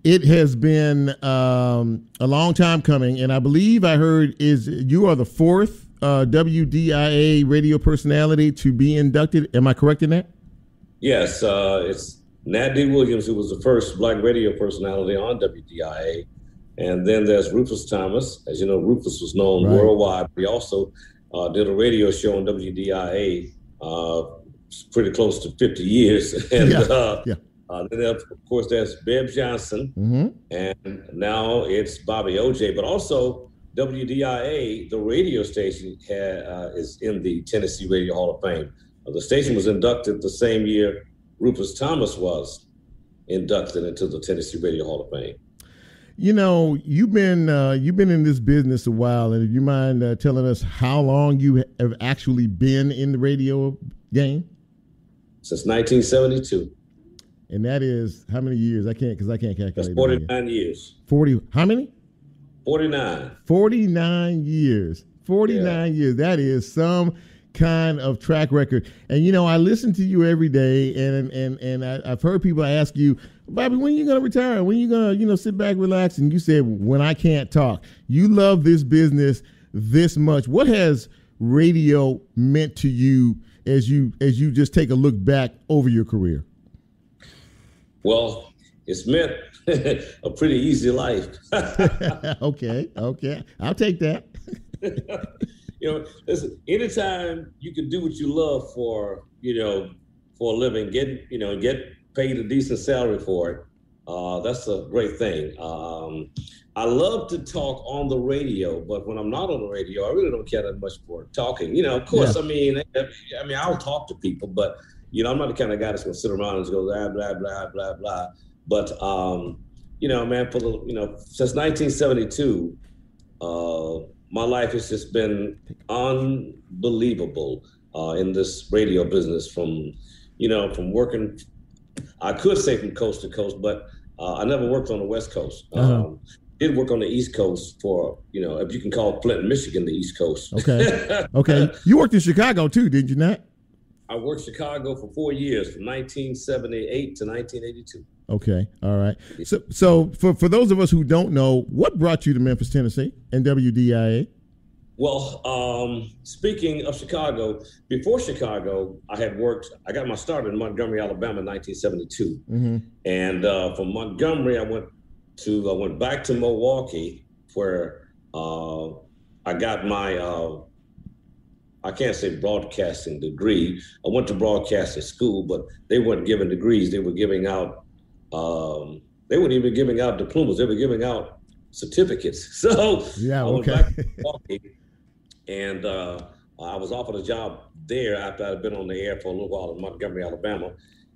[SPEAKER 2] It has been a long time coming, and I believe I heard you are the fourth WDIA radio personality to be inducted. Am I correct in that?
[SPEAKER 9] Yes, it's Nat D. Williams, who was the first Black radio personality on WDIA. And then there's Rufus Thomas. As you know, Rufus was known worldwide. He also did a radio show on WDIA pretty close to 50 years. And then, of course, there's Bev Johnson. And now it's Bobby O.J. But also, WDIA, the radio station, is in the Tennessee Radio Hall of Fame. The station was inducted the same year Rufus Thomas was inducted into the Tennessee Radio Hall of Fame.
[SPEAKER 2] You've been in this business a while, and do you mind telling us how long you have actually been in the radio game?
[SPEAKER 9] Since 1972.
[SPEAKER 2] And that is how many years? I can't calculate.
[SPEAKER 9] That's 49 years.
[SPEAKER 2] 40. How many?
[SPEAKER 9] 49.
[SPEAKER 2] 49 years. 49 years. That is some kind of track record. And I listen to you every day, and I've heard people ask you, Bobby, when are you going to retire? When are you going to, sit back, relax? And you said, when I can't talk. You love this business this much. What has radio meant to you as you just take a look back over your career?
[SPEAKER 9] Well, it's meant a pretty easy life.
[SPEAKER 2] Okay. I'll take that.
[SPEAKER 9] Listen, anytime you can do what you love for a living, get paid a decent salary for it, that's a great thing. I love to talk on the radio, but when I'm not on the radio, I really don't care that much for talking. Of course, yeah. I'll talk to people, but I'm not the kind of guy that's going to sit around and just go blah, blah, blah, blah, blah. But, man, since 1972, my life has just been unbelievable in this radio business from working, I could say from coast to coast, but I never worked on the West Coast. Did work on the East Coast for, if you can call Flint, Michigan, the East Coast.
[SPEAKER 2] Okay. You worked in Chicago too, did you not?
[SPEAKER 9] I worked Chicago for 4 years, from 1978 to 1982.
[SPEAKER 2] Okay, all right. So for those of us who don't know, what brought you to Memphis, Tennessee, and WDIA?
[SPEAKER 9] Well, speaking of Chicago, before Chicago, I got my start in Montgomery, Alabama in 1972. And from Montgomery, I went back to Milwaukee, where I got my, I can't say broadcasting degree. I went to broadcasting school, but they weren't giving degrees. They were giving out, they weren't even giving out diplomas. They were giving out certificates. So
[SPEAKER 2] yeah,
[SPEAKER 9] I went back to Milwaukee, and I was offered a job there after I'd been on the air for a little while in Montgomery, Alabama.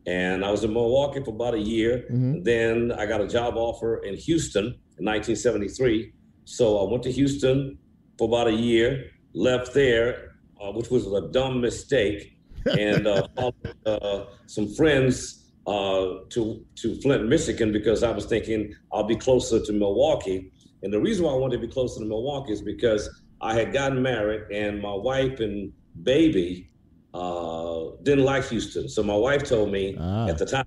[SPEAKER 9] And I was in Milwaukee for about a year. Mm-hmm. Then I got a job offer in Houston in 1973. So I went to Houston for about a year, left there, which was a dumb mistake, and followed some friends to Flint, Michigan, because I was thinking I'll be closer to Milwaukee. And the reason why I wanted to be closer to Milwaukee is because I had gotten married, and my wife and baby didn't like Houston. So my wife told me at the time,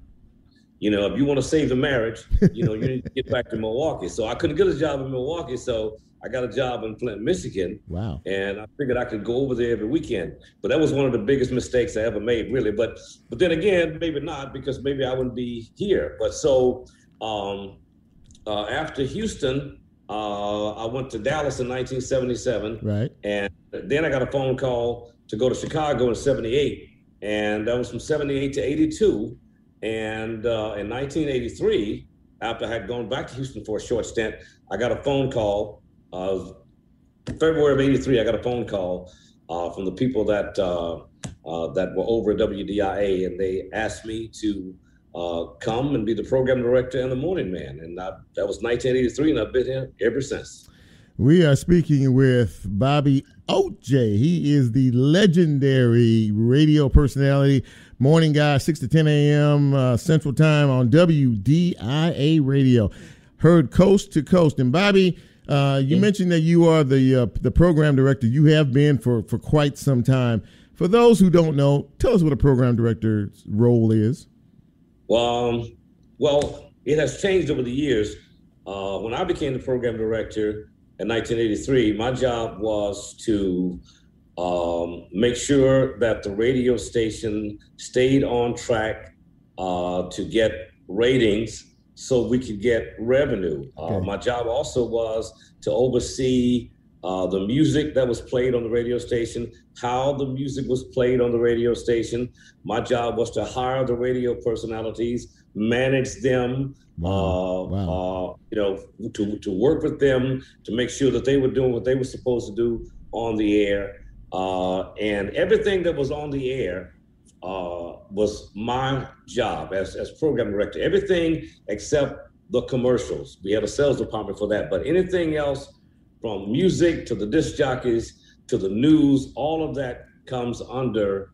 [SPEAKER 9] you know, if you want to save the marriage, you know, you need to get back to Milwaukee. So I couldn't get a job in Milwaukee, so I got a job in Flint, Michigan.
[SPEAKER 2] Wow.
[SPEAKER 9] And I figured I could go over there every weekend. But that was one of the biggest mistakes I ever made, really. But then again, maybe not, because maybe I wouldn't be here. But so after Houston, I went to Dallas in 1977.
[SPEAKER 2] Right.
[SPEAKER 9] And then I got a phone call to go to Chicago in 78. And that was from 78 to 82. And in 1983, after I had gone back to Houston for a short stint, I got a phone call. February of 83, I got a phone call from the people that were over at WDIA, and they asked me to come and be the program director and the morning man. And that was 1983, and I've been here ever since.
[SPEAKER 2] We are speaking with Bobby O.J. He is the legendary radio personality, morning guy, 6 to 10 a.m. Central Time on WDIA Radio, heard coast to coast. And Bobby, you mentioned that you are the program director. You have been for quite some time. For those who don't know, tell us what a program director's role is.
[SPEAKER 9] Well, it has changed over the years. When I became the program director in 1983, my job was to make sure that the radio station stayed on track to get ratings so we could get revenue. Okay. My job also was to oversee the music that was played on the radio station, how the music was played on the radio station. My job was to hire the radio personalities, manage them, to work with them, to make sure that they were doing what they were supposed to do on the air. And everything that was on the air was my job as program director. Everything except the commercials. We had a sales department for that. But anything else, from music to the disc jockeys to the news, all of that comes under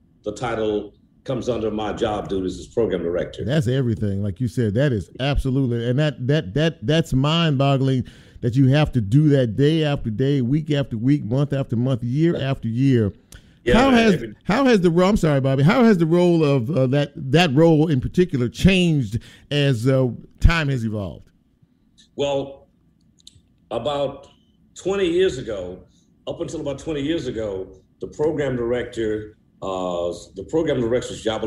[SPEAKER 9] my job duties as program director.
[SPEAKER 2] That's everything. Like you said, that is absolutely, and that's mind-boggling that you have to do that day after day, week after week, month after month, year after year. Yeah, how has the role? I'm sorry, Bobby. How has the role of that role in particular changed as time has evolved?
[SPEAKER 9] Well, about 20 years ago, up until about 20 years ago, the program director's job.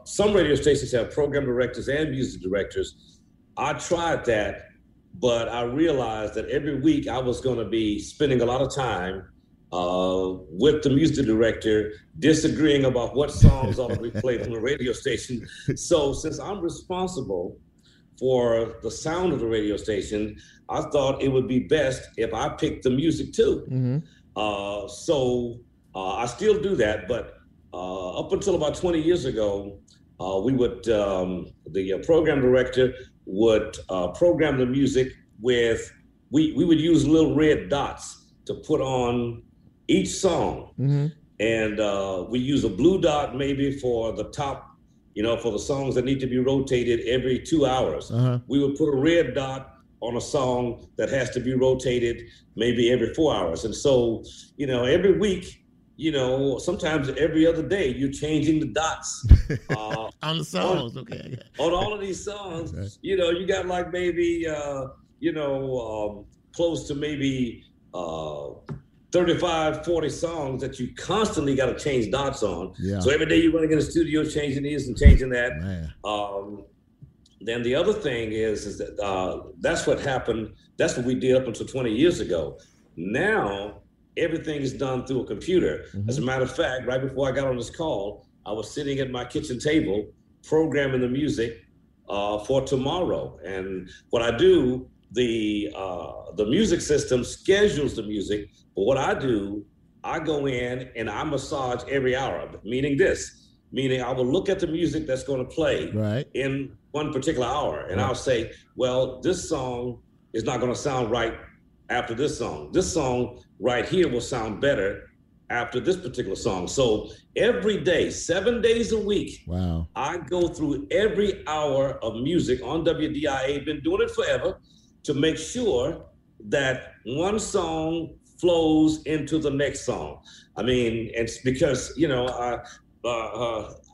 [SPEAKER 9] Some radio stations have program directors and music directors. I tried that, but I realized that every week I was going to be spending a lot of time with the music director, disagreeing about what songs ought to be played on the radio station. So since I'm responsible for the sound of the radio station, I thought it would be best if I picked the music too. Mm-hmm. So I still do that, but up until about 20 years ago, the program director would program the music with, we would use little red dots to put on each song. Mm-hmm. And we use a blue dot maybe for the top, for the songs that need to be rotated every 2 hours. Uh-huh. We would put a red dot on a song that has to be rotated maybe every 4 hours. And so, every week, sometimes every other day, you're changing the dots.
[SPEAKER 2] On the songs, okay.
[SPEAKER 9] On all of these songs, okay. You got like maybe, close to maybe 35, 40 songs that you constantly got to change dots on. Yeah. So every day you're running in the studio, changing this and changing that. Then the other thing is that that's what happened. That's what we did up until 20 years ago. Now, everything is done through a computer.
[SPEAKER 2] Mm-hmm.
[SPEAKER 9] As a matter of fact, right before I got on this call, I was sitting at my kitchen table programming the music for tomorrow. And what I do, the music system schedules the music, but what I do, I go in and I massage every hour, meaning I will look at the music that's going to play in one particular hour, and I'll say, well, this song is not going to sound right after this song. This song right here will sound better after this particular song. So every day, 7 days a week, I go through every hour of music on WDIA, been doing it forever, to make sure that one song flows into the next song. I mean, it's because, you know,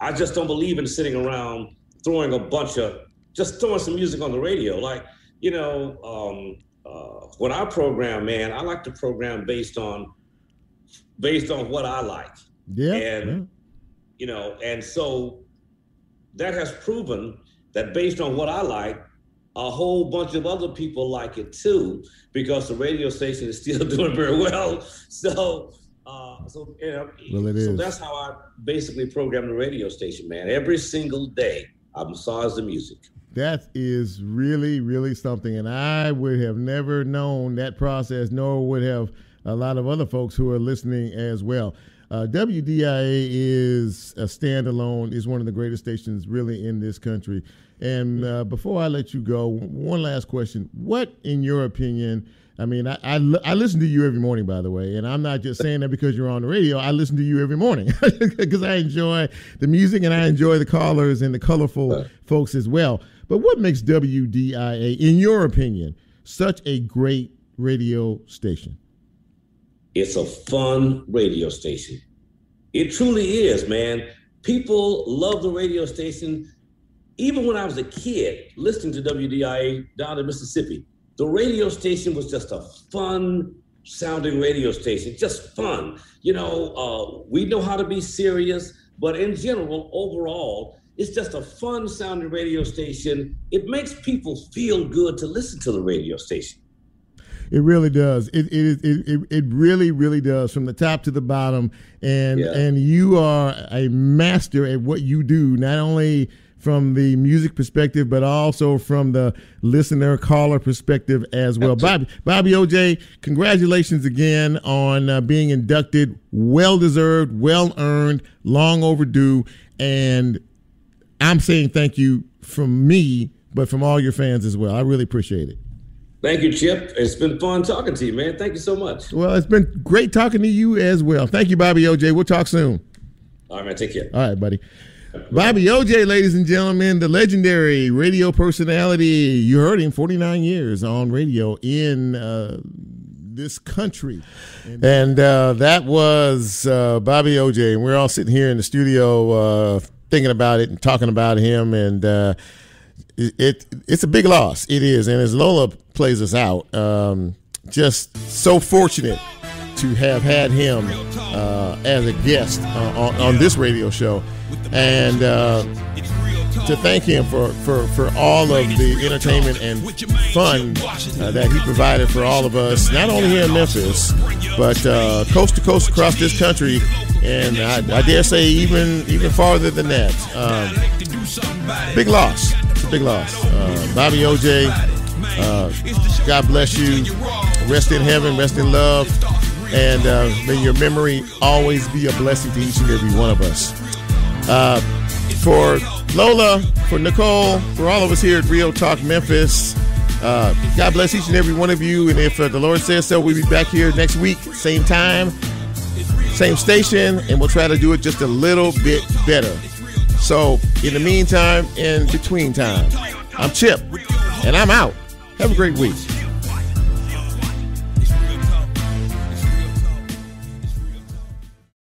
[SPEAKER 9] I just don't believe in sitting around throwing some music on the radio. Like, you know, when I program, man, I like to program based on what I like. You know, and so that has proven that based on what I like, a whole bunch of other people like it too, because the radio station is still doing very well. So you know, so that's how I basically program the radio station, man. Every single day, I massage the music.
[SPEAKER 2] That is really, really something, and I would have never known that process, nor would have a lot of other folks who are listening as well. WDIA is a standalone, is one of the greatest stations really in this country. And before I let you go, one last question. What, in your opinion, I mean, I listen to you every morning, by the way, and I'm not just saying that because you're on the radio. I listen to you every morning because I enjoy the music and I enjoy the callers and the colorful folks as well. But what makes WDIA, in your opinion, such a great radio station?
[SPEAKER 9] It's a fun radio station. It truly is, man. People love the radio station. Even when I was a kid listening to WDIA down in Mississippi, the radio station was just a fun sounding radio station, just fun. You know, we know how to be serious, but in general, overall, it's just a fun sounding radio station. It makes people feel good to listen to the radio station.
[SPEAKER 2] It really does. It really, really does, from the top to the bottom. And you are a master at what you do, not only from the music perspective, but also from the listener caller perspective as well. Bobby OJ, congratulations again on being inducted. Well deserved, well earned, long overdue. And I'm saying thank you from me, but from all your fans as well. I really appreciate it.
[SPEAKER 9] Thank you, Chip. It's been fun talking to you, man. Thank you so much.
[SPEAKER 2] Well, it's been great talking to you as well. Thank you, Bobby OJ. We'll talk soon.
[SPEAKER 9] All right, man. Take care.
[SPEAKER 2] All right, buddy. Bobby OJ, ladies and gentlemen, the legendary radio personality. You heard him, 49 years on radio in this country. And that was Bobby OJ. And we're all sitting here in the studio thinking about it and talking about him. And it's a big loss. It is. And as Lola plays us out, just so fortunate to have had him as a guest on this radio show, and to thank him for all of the entertainment and fun that he provided for all of us, not only here in Memphis, but coast to coast across this country, and I dare say even farther than that. Big loss. It's a big loss. Bobby OJ, God bless you. Rest in heaven, rest in love, and may your memory always be a blessing to each and every one of us. For Lola, for Nicole, for all of us here at Real Talk Memphis, God bless each and every one of you. And if the Lord says so, we'll be back here next week, same time, same station, and we'll try to do it just a little bit better. So in the meantime, in between time, I'm Chip, and I'm out. Have a great week.